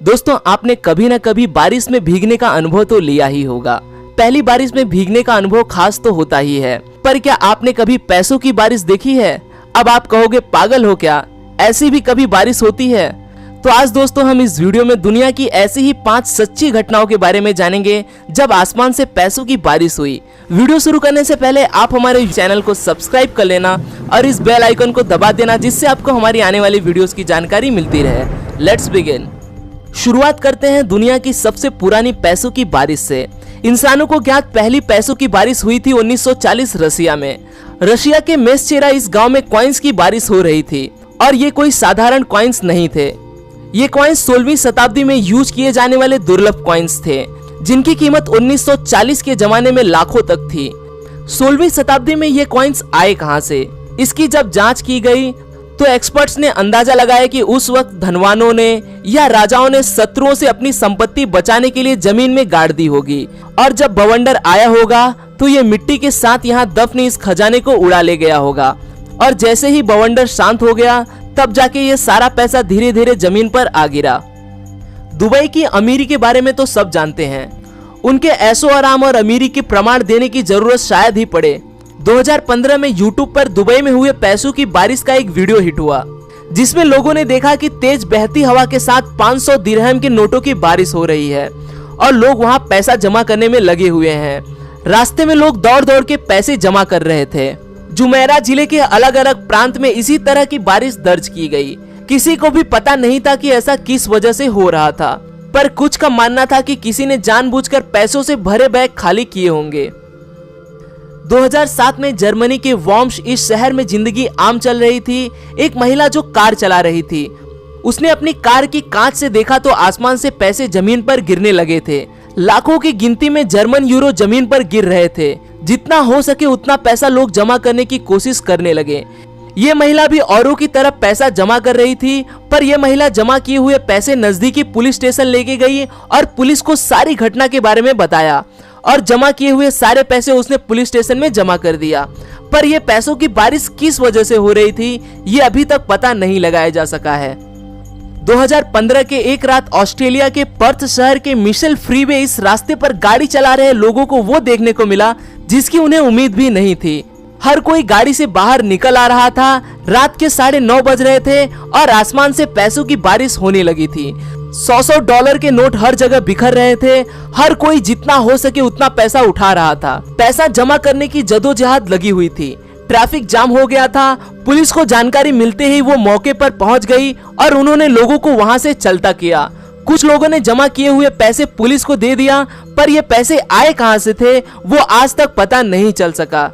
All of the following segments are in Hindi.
दोस्तों आपने कभी ना कभी बारिश में भीगने का अनुभव तो लिया ही होगा। पहली बारिश में भीगने का अनुभव खास तो होता ही है, पर क्या आपने कभी पैसों की बारिश देखी है? अब आप कहोगे पागल हो क्या, ऐसी भी कभी बारिश होती है? तो आज दोस्तों हम इस वीडियो में दुनिया की ऐसी ही 5 सच्ची घटनाओं के बारे में जानेंगे जब आसमान से पैसों की बारिश हुई। वीडियो शुरू करने से पहले आप हमारे चैनल को सब्सक्राइब कर लेना और इस बेल आइकन को दबा देना, जिससे आपको हमारी आने वाली वीडियोस की जानकारी मिलती रहे। Let's begin. शुरुआत करते हैं दुनिया की सबसे पुरानी पैसों की बारिश से। इंसानों को ज्ञात पहली पैसों की बारिश हुई थी 1940 रशिया में। रशिया के मेसचेरा इस गांव में कॉइन्स की बारिश हो रही थी और ये कोई साधारण कॉइन्स नहीं थे। ये कॉइन्स 16वीं शताब्दी में यूज किए जाने वाले दुर्लभ कॉइन्स थे, जिनकी कीमत 1940 के जमाने में लाखों तक थी। 16वीं शताब्दी में ये कॉइन्स आए कहां से? इसकी जब जांच की गई तो एक्सपर्ट्स ने अंदाजा लगाया कि उस वक्त धनवानों ने या राजाओं ने शत्रुओं से अपनी संपत्ति बचाने के लिए जमीन में गाड़ दी होगी, और जब बवंडर आया होगा तो ये मिट्टी के साथ यहाँ दफन इस खजाने को उड़ा ले गया होगा। और जैसे ही बवंडर शांत हो गया तब जाके ये सारा पैसा धीरे धीरे जमीन पर आ गिरा। दुबई की अमीरी के बारे में तो सब जानते हैं। उनके ऐशो आराम और अमीरी के प्रमाण देने की जरूरत शायद ही पड़े। 2015 में YouTube पर दुबई में हुए पैसों की बारिश का एक वीडियो हिट हुआ, जिसमें लोगों ने देखा कि तेज बहती हवा के साथ 500 दिरहम के नोटों की बारिश हो रही है और लोग वहां पैसा जमा करने में लगे हुए हैं। रास्ते में लोग दौड़ दौड़ के पैसे जमा कर रहे थे। जुमेरा जिले के अलग अलग प्रांत में इसी तरह की बारिश दर्ज की गई। किसी को भी पता नहीं था कि ऐसा किस वजह से हो रहा था, पर कुछ का मानना था कि किसी ने जानबूझकर पैसों से भरे बैग खाली किए होंगे। 2007 में जर्मनी के वर्म्स इस शहर में जिंदगी आम चल रही थी। एक महिला जो कार चला रही थी, उसने अपनी कार की कांच से देखा तो आसमान से पैसे जमीन पर गिरने लगे थे। लाखों की गिनती में जर्मन यूरो जमीन पर गिर रहे थे। जितना हो सके उतना पैसा लोग जमा करने की कोशिश करने लगे। ये महिला भी औरों की तरह पैसा जमा कर रही थी, पर यह महिला जमा किए हुए पैसे नजदीकी पुलिस स्टेशन लेके गई और पुलिस को सारी घटना के बारे में बताया, और जमा किए हुए सारे पैसे उसने पुलिस स्टेशन में जमा कर दिया। पर यह पैसों की बारिश किस वजह से हो रही थी, ये अभी तक पता नहीं लगाया जा सका है। 2015 के एक रात ऑस्ट्रेलिया के पर्थ शहर के मिशेल फ्रीवे इस रास्ते पर गाड़ी चला रहे लोगों को वो देखने को मिला जिसकी उन्हें उम्मीद भी नहीं थी। हर कोई गाड़ी से बाहर निकल आ रहा था। रात के 9:30 बज रहे थे और आसमान से पैसों की बारिश होने लगी थी। 100 डॉलर के नोट हर जगह बिखर रहे थे। हर कोई जितना हो सके उतना पैसा उठा रहा था। पैसा जमा करने की जदोजहद लगी हुई थी। ट्रैफिक जाम हो गया था। पुलिस को जानकारी मिलते ही वो मौके पर पहुंच गई और उन्होंने लोगों को वहां से चलता किया। कुछ लोगों ने जमा किए हुए पैसे पुलिस को दे दिया, पर ये पैसे आए कहां से थे वो आज तक पता नहीं चल सका।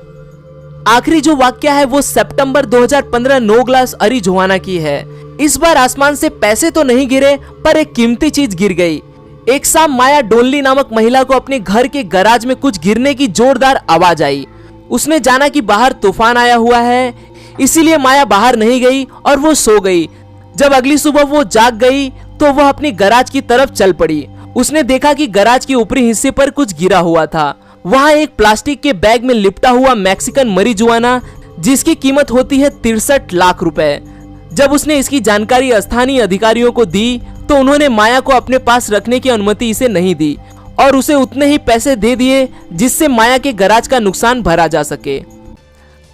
आखिरी जो वाक्य है वो सितंबर 2015 नोग्लास अरिज़ोना की है। इस बार आसमान से पैसे तो नहीं गिरे, पर एक कीमती चीज गिर गई। एक शाम माया डोनली नामक महिला को अपने घर के गैराज में कुछ गिरने की जोरदार आवाज आई। उसने जाना कि बाहर तूफान आया हुआ है, इसीलिए माया बाहर नहीं गई और वो सो गई। जब अगली सुबह वो जाग गई तो वह अपनी गैराज की तरफ चल पड़ी। उसने देखा कि गैराज के ऊपरी हिस्से पर कुछ गिरा हुआ था। वहां एक प्लास्टिक के बैग में लिपटा हुआ मैक्सिकन मरिजुआना, जिसकी कीमत होती है 63 लाख रुपए। जब उसने इसकी जानकारी स्थानीय अधिकारियों को दी तो उन्होंने माया को अपने पास रखने की अनुमति इसे नहीं दी और उसे उतने ही पैसे दे दिए जिससे माया के गैराज का नुकसान भरा जा सके।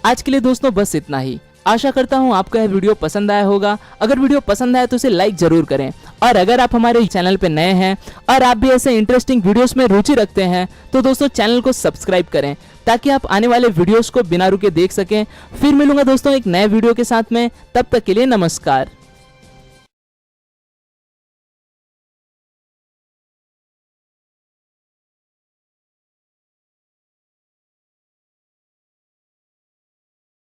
आज के लिए दोस्तों बस इतना ही। आशा करता हूँ आपको यह वीडियो पसंद आया होगा। अगर वीडियो पसंद आया तो इसे लाइक जरूर करें, और अगर आप हमारे चैनल पे नए हैं और आप भी ऐसे इंटरेस्टिंग वीडियोस में रुचि रखते हैं तो दोस्तों चैनल को सब्सक्राइब करें, ताकि आप आने वाले वीडियोस को बिना रुके देख सकें। फिर मिलूंगा दोस्तों एक नए वीडियो के साथ में। तब तक के लिए नमस्कार।